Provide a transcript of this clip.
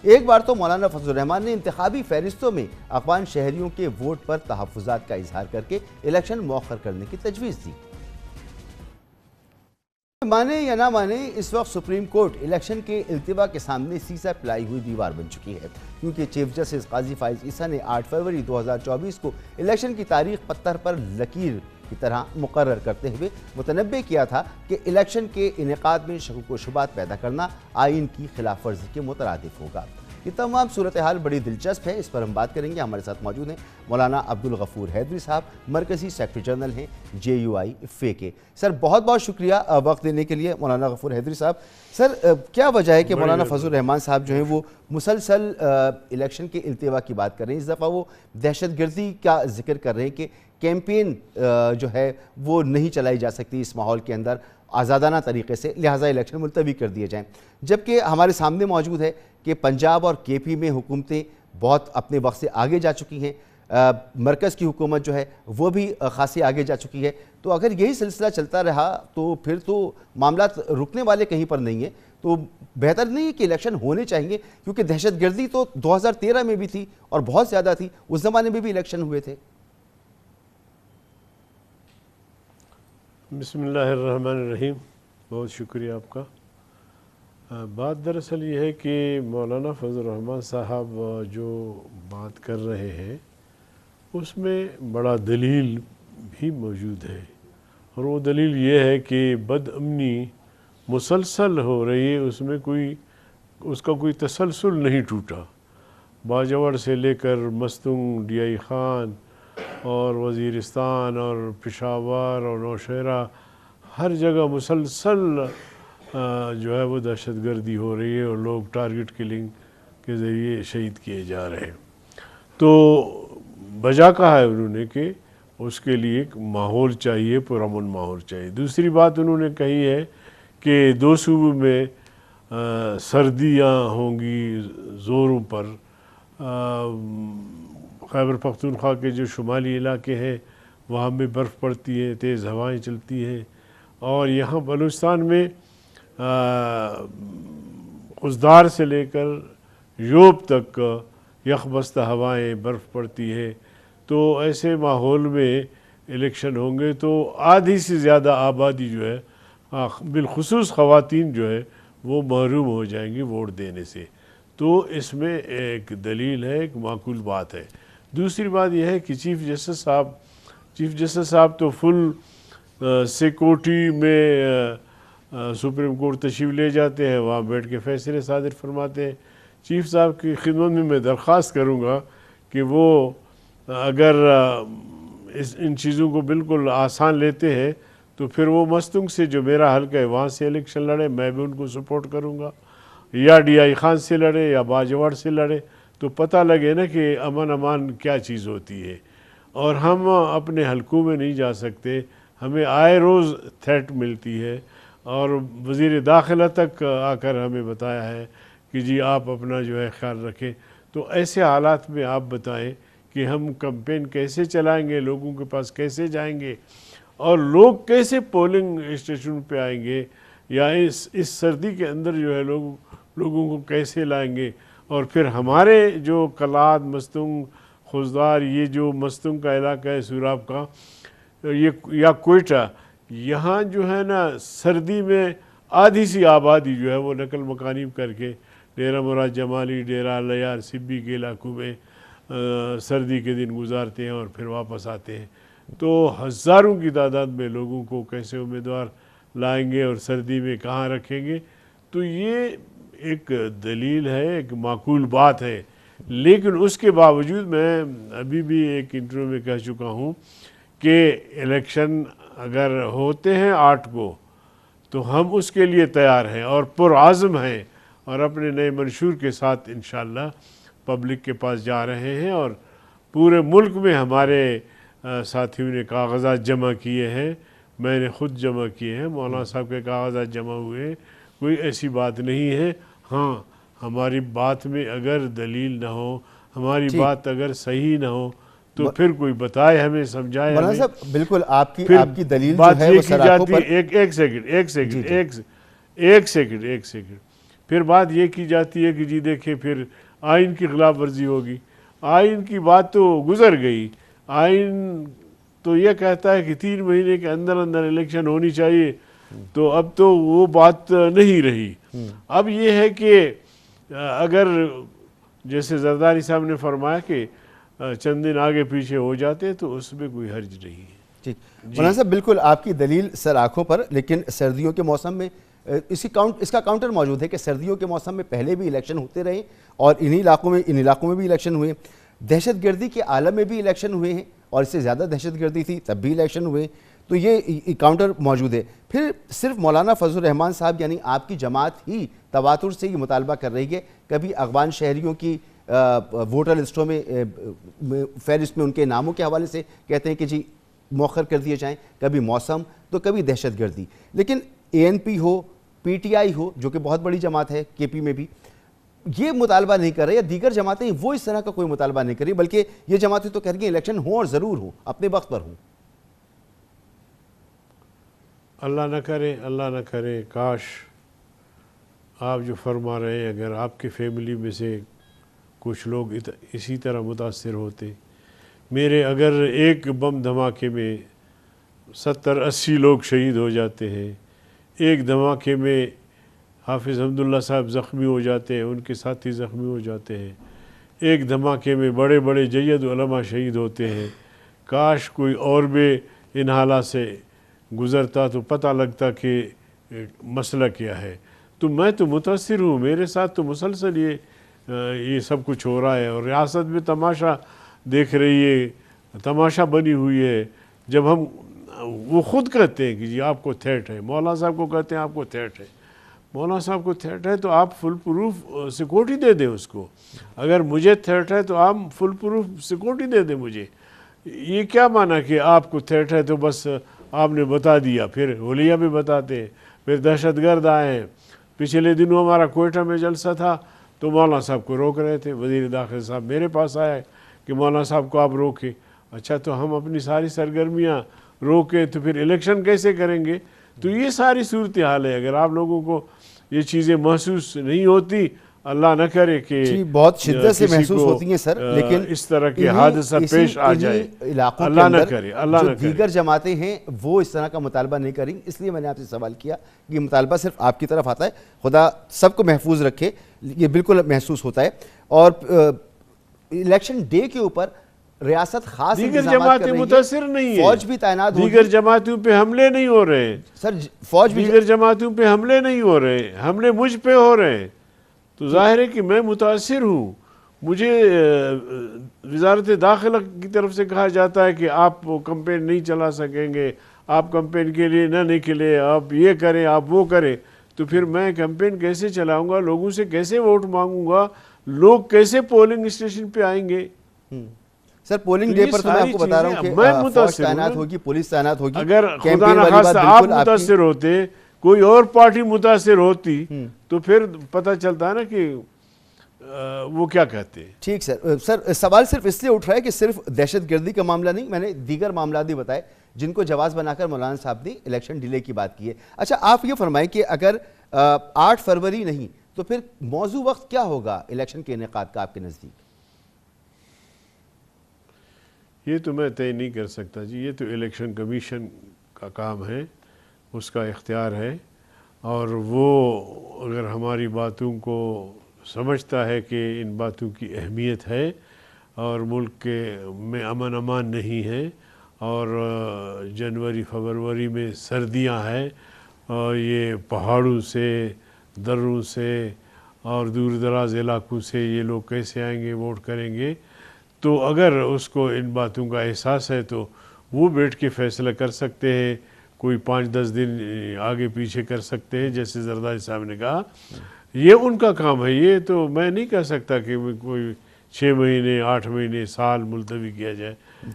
ایک بار تو مولانا فضل الرحمان نے انتخابی فہرستوں میں افغان شہریوں کے ووٹ پر تحفظات کا اظہار کر کے الیکشن مؤخر کرنے کی تجویز دی۔ مانے یا نہ مانے، اس وقت سپریم کورٹ الیکشن کے التوا کے سامنے سیسا پلائی ہوئی دیوار بن چکی ہے، کیونکہ چیف جسٹس قاضی فائز عیسیٰ نے 8 فروری 2024 کو الیکشن کی تاریخ پتھر پر لکیر کی طرح مقرر کرتے ہوئے متنبع کیا تھا کہ الیکشن کے انعقاد میں شکوک و شبہات پیدا کرنا آئین کی خلاف ورزی کے مترادف ہوگا۔ یہ تمام صورتحال بڑی دلچسپ ہے، اس پر ہم بات کریں گے۔ ہمارے ساتھ موجود ہیں مولانا عبدالغفور حیدری صاحب، مرکزی سیکرٹری جنرل ہیں JUI فے کے۔ سر بہت بہت شکریہ وقت دینے کے لیے مولانا غفور حیدری صاحب۔ سر کیا وجہ ہے کہ مولانا فضل الرحمان صاحب جو ہیں وہ مسلسل الیکشن کے التوا کی بات کر رہے ہیں؟ اس دفعہ وہ دہشت گردی کا ذکر کر رہے ہیں کہ کیمپین جو ہے وہ نہیں چلائی جا سکتی اس ماحول کے اندر آزادانہ طریقے سے، لہٰذا الیکشن ملتوی کر دیے جائیں، جبکہ ہمارے سامنے موجود ہے کہ پنجاب اور KP میں حکومتیں بہت اپنے وقت سے آگے جا چکی ہیں، مرکز کی حکومت جو ہے وہ بھی خاصی آگے جا چکی ہے۔ تو اگر یہی سلسلہ چلتا رہا تو پھر تو معاملات رکنے والے کہیں پر نہیں ہیں، تو بہتر نہیں ہے کہ الیکشن ہونے چاہیے، کیونکہ دہشت گردی تو 2013 میں بھی تھی اور بہت زیادہ تھی، اس زمانے میں بھی الیکشن ہوئے تھے۔ بسم اللہ الرحمن الرحیم، بہت شکریہ آپ کا۔ بات دراصل یہ ہے کہ مولانا فضل الرحمان صاحب جو بات کر رہے ہیں اس میں بڑا دلیل بھی موجود ہے، اور وہ دلیل یہ ہے کہ بد امنی مسلسل ہو رہی ہے، اس کا کوئی تسلسل نہیں ٹوٹا۔ باجوڑ سے لے کر مستنگ، DI خان اور وزیرستان اور پشاور اور نوشہرہ، ہر جگہ مسلسل جو ہے وہ دہشت گردی ہو رہی ہے اور لوگ ٹارگٹ کلنگ کے ذریعے شہید کیے جا رہے ہیں۔ تو بجا کہا ہے انہوں نے کہ اس کے لیے ایک ماحول چاہیے، پرامن ماحول چاہیے۔ دوسری بات انہوں نے کہی ہے کہ 2 صوبوں میں سردیاں ہوں گی زوروں پر، خیبر پختونخوا کے جو شمالی علاقے ہیں وہاں میں برف پڑتی ہے، تیز ہوائیں چلتی ہیں، اور یہاں بلوچستان میں خزدار سے لے کر یوب تک یخ بستہ ہوائیں، برف پڑتی ہے۔ تو ایسے ماحول میں الیکشن ہوں گے تو آدھی سے زیادہ آبادی جو ہے، بالخصوص خواتین جو ہے وہ محروم ہو جائیں گی ووٹ دینے سے۔ تو اس میں ایک دلیل ہے، ایک معقول بات ہے۔ دوسری بات یہ ہے کہ چیف جسٹس صاحب تو فل سیکورٹی میں سپریم کورٹ تشریف لے جاتے ہیں، وہاں بیٹھ کے فیصلے صادر فرماتے ہیں۔ چیف صاحب کی خدمت میں درخواست کروں گا کہ وہ اگر ان چیزوں کو بالکل آسان لیتے ہیں تو پھر وہ مستنگ سے جو میرا حلقہ ہے وہاں سے الیکشن لڑے، میں بھی ان کو سپورٹ کروں گا، یا DI خان سے لڑے یا باجوڑ سے لڑے، تو پتہ لگے نا کہ امان کیا چیز ہوتی ہے۔ اور ہم اپنے حلقوں میں نہیں جا سکتے، ہمیں آئے روز تھریٹ ملتی ہے، اور وزیر داخلہ تک آ کر ہمیں بتایا ہے کہ جی آپ اپنا جو ہے خیال رکھیں۔ تو ایسے حالات میں آپ بتائیں کہ ہم کمپین کیسے چلائیں گے، لوگوں کے پاس کیسے جائیں گے، اور لوگ کیسے پولنگ اسٹیشن پہ آئیں گے، یا اس سردی کے اندر جو ہے لوگوں کو کیسے لائیں گے۔ اور پھر ہمارے جو کلات، مستنگ، خزدار، یہ جو مستنگ کا علاقہ ہے سوراب کا، یا کوئٹہ، یہاں جو ہے نا سردی میں آدھی سی آبادی جو ہے وہ نقل مکانی کر کے ڈیرہ مراد جمالی، ڈیرہ لیار، سبی کے علاقوں میں سردی کے دن گزارتے ہیں اور پھر واپس آتے ہیں۔ تو ہزاروں کی تعداد میں لوگوں کو کیسے امیدوار لائیں گے اور سردی میں کہاں رکھیں گے؟ تو یہ ایک دلیل ہے، ایک معقول بات ہے۔ لیکن اس کے باوجود میں ابھی بھی ایک انٹرویو میں کہہ چکا ہوں کہ الیکشن اگر ہوتے ہیں 8 کو تو ہم اس کے لیے تیار ہیں اور پرعزم ہیں، اور اپنے نئے منشور کے ساتھ انشاءاللہ پبلک کے پاس جا رہے ہیں، اور پورے ملک میں ہمارے ساتھیوں نے کاغذات جمع کیے ہیں، میں نے خود جمع کیے ہیں، مولانا صاحب کے کاغذات جمع ہوئے ہیں، کوئی ایسی بات نہیں ہے۔ ہاں، ہماری بات میں اگر دلیل نہ ہو، ہماری بات اگر صحیح نہ ہو تو پھر کوئی بتائے ہمیں، سمجھائے ہمیں۔ مولانا صاحب بالکل آپ کی دلیل جو ہے وہ ایک سیکنڈ پھر بات یہ کی جاتی ہے کہ جی دیکھیں پھر آئین کی خلاف ورزی ہوگی. آئین کی بات تو گزر گئی. آئین تو یہ کہتا ہے کہ 3 مہینے کے اندر اندر الیکشن ہونی چاہیے, تو اب تو وہ بات نہیں رہی. اب یہ ہے کہ اگر جیسے زرداری صاحب نے فرمایا کہ چند دن آگے پیچھے ہو جاتے تو اس میں کوئی حرج نہیں ہے. ٹھیک مولانا صاحب, بالکل آپ کی دلیل سر آنکھوں پر, لیکن سردیوں کے موسم میں اس کا کاؤنٹر موجود ہے کہ سردیوں کے موسم میں پہلے بھی الیکشن ہوتے رہے اور ان علاقوں میں بھی الیکشن ہوئے. دہشت گردی کے عالم میں بھی الیکشن ہوئے ہیں اور اس سے زیادہ دہشت گردی تھی تب بھی الیکشن ہوئے, تو یہ کاؤنٹر موجود ہے. پھر صرف مولانا فضل الرحمان صاحب یعنی آپ کی جماعت ہی تواتر سے یہ مطالبہ کر رہی ہے, کبھی افغان شہریوں کی ووٹر لسٹوں میں فہرست میں ان کے ناموں کے حوالے سے کہتے ہیں کہ جی مؤخر کر دیے جائیں, کبھی موسم تو کبھی دہشت گردی. لیکن ANP ہو, PTI ہو جو کہ بہت بڑی جماعت ہے KP میں بھی, یہ مطالبہ نہیں کر رہے, یا دیگر جماعتیں وہ اس طرح کا کوئی مطالبہ نہیں کر رہی, بلکہ یہ جماعتیں تو کہہ رہی ہیں الیکشن ہوں اور ضرور ہوں, اپنے وقت پر ہوں. اللہ نہ کرے کاش آپ جو فرما رہے ہیں اگر آپ کی فیملی میں سے کچھ لوگ اسی طرح متاثر ہوتے. میرے اگر ایک بم دھماکے میں 70-80 لوگ شہید ہو جاتے ہیں, ایک دھماکے میں حافظ حمداللہ صاحب زخمی ہو جاتے ہیں, ان کے ساتھی زخمی ہو جاتے ہیں, ایک دھماکے میں بڑے بڑے جید علماء شہید ہوتے ہیں, کاش کوئی اور بھی ان حالات سے گزرتا تو پتہ لگتا کہ مسئلہ کیا ہے. تو میں تو متاثر ہوں, میرے ساتھ تو مسلسل یہ سب کچھ ہو رہا ہے, اور ریاست میں تماشا دیکھ رہی ہے, تماشا بنی ہوئی ہے. جب ہم وہ خود کہتے ہیں کہ جی آپ کو تھریٹ ہے, مولانا صاحب کو کہتے ہیں آپ کو تھریٹ ہے, مولانا صاحب کو تھریٹ ہے تو آپ فل پروف سیکورٹی دے دیں اس کو. اگر مجھے تھریٹ ہے تو آپ فل پروف سیکورٹی دے دیں مجھے. یہ کیا مانا کہ آپ کو تھریٹ ہے تو بس آپ نے بتا دیا, پھر ہولیہ بھی بتاتے ہیں, پھر دہشت گرد آئے ہیں. پچھلے دنوں ہمارا کوئٹہ میں جلسہ تھا تو مولانا صاحب کو روک رہے تھے, وزیر داخلہ صاحب میرے پاس آیا کہ مولانا صاحب کو آپ روکیں. اچھا تو ہم اپنی ساری سرگرمیاں روکیں تو پھر الیکشن کیسے کریں گے؟ تو یہ ساری صورتحال ہے. اگر آپ لوگوں کو یہ چیزیں محسوس نہیں ہوتی, اللہ نہ کرے کہ بہت شدت سے محسوس ہوتی ہیں سر, لیکن اس طرح کے حادثہ پیش آ جائے, علاقوں کے اندر جو دیگر جماعتیں ہیں وہ اس طرح کا مطالبہ نہیں کریں. اس لیے میں نے آپ سے سوال کیا کہ یہ مطالبہ صرف آپ کی طرف آتا ہے, خدا سب کو محفوظ رکھے, یہ بالکل محسوس ہوتا ہے. اور الیکشن ڈے کے اوپر ریاست خاص دیگر جماعتیں متاثر نہیں ہیں, فوج بھی تعینات دیگر جماعتوں پہ حملے نہیں ہو رہے ہیں سر, فوج بھی دیگر جماعتوں پہ حملے نہیں ہو رہے ہیں, حملے مجھ پہ ہو رہے ہیں. تو ظاہر ہے کہ میں متاثر ہوں. مجھے وزارت داخلہ کی طرف سے کہا جاتا ہے کہ آپ کمپین نہیں چلا سکیں گے, آپ کمپین کے لیے نہ نکلے, آپ یہ کریں آپ وہ کریں. تو پھر میں کمپین کیسے چلاؤں گا, لوگوں سے کیسے ووٹ مانگوں گا, لوگ کیسے پولنگ اسٹیشن پہ آئیں گے؟ سر پولنگ ڈے پر تو میں آپ کو بتا رہا ہوں کہ فوج تعینات ہوگی, پولیس تعینات ہوگی. اگر خدا نخواستہ آپ متاثر ہوتے, کوئی اور پارٹی متاثر ہوتی تو پھر پتہ چلتا ہے نا کہ وہ کیا کہتے ہیں. ٹھیک سر, سوال صرف اس لیے اٹھ رہا ہے کہ صرف دہشت گردی کا معاملہ نہیں, میں نے دیگر معاملات بھی بتائے جن کو جواز بنا کر مولانا صاحب نے الیکشن ڈیلے کی بات کی ہے. اچھا آپ یہ فرمائیں کہ اگر 8 فروری نہیں تو پھر موضوع وقت کیا ہوگا الیکشن کے انعقاد کا آپ کے نزدیک؟ یہ تو میں طے نہیں کر سکتا جی, یہ تو الیکشن کمیشن کا کام ہے, اس کا اختیار ہے. اور وہ اگر ہماری باتوں کو سمجھتا ہے کہ ان باتوں کی اہمیت ہے اور ملک میں امن امان نہیں ہے, اور جنوری فروری میں سردیاں ہیں, اور یہ پہاڑوں سے دروں سے اور دور دراز علاقوں سے یہ لوگ کیسے آئیں گے, ووٹ کریں گے, تو اگر اس کو ان باتوں کا احساس ہے تو وہ بیٹھ کے فیصلہ کر سکتے ہیں. کوئی 5-10 دن آگے پیچھے کر سکتے ہیں جیسے زرداری صاحب نے کہا, یہ ان کا کام ہے. یہ تو میں نہیں کہہ سکتا کہ کوئی 6 مہینے 8 مہینے سال ملتوی کیا جائے.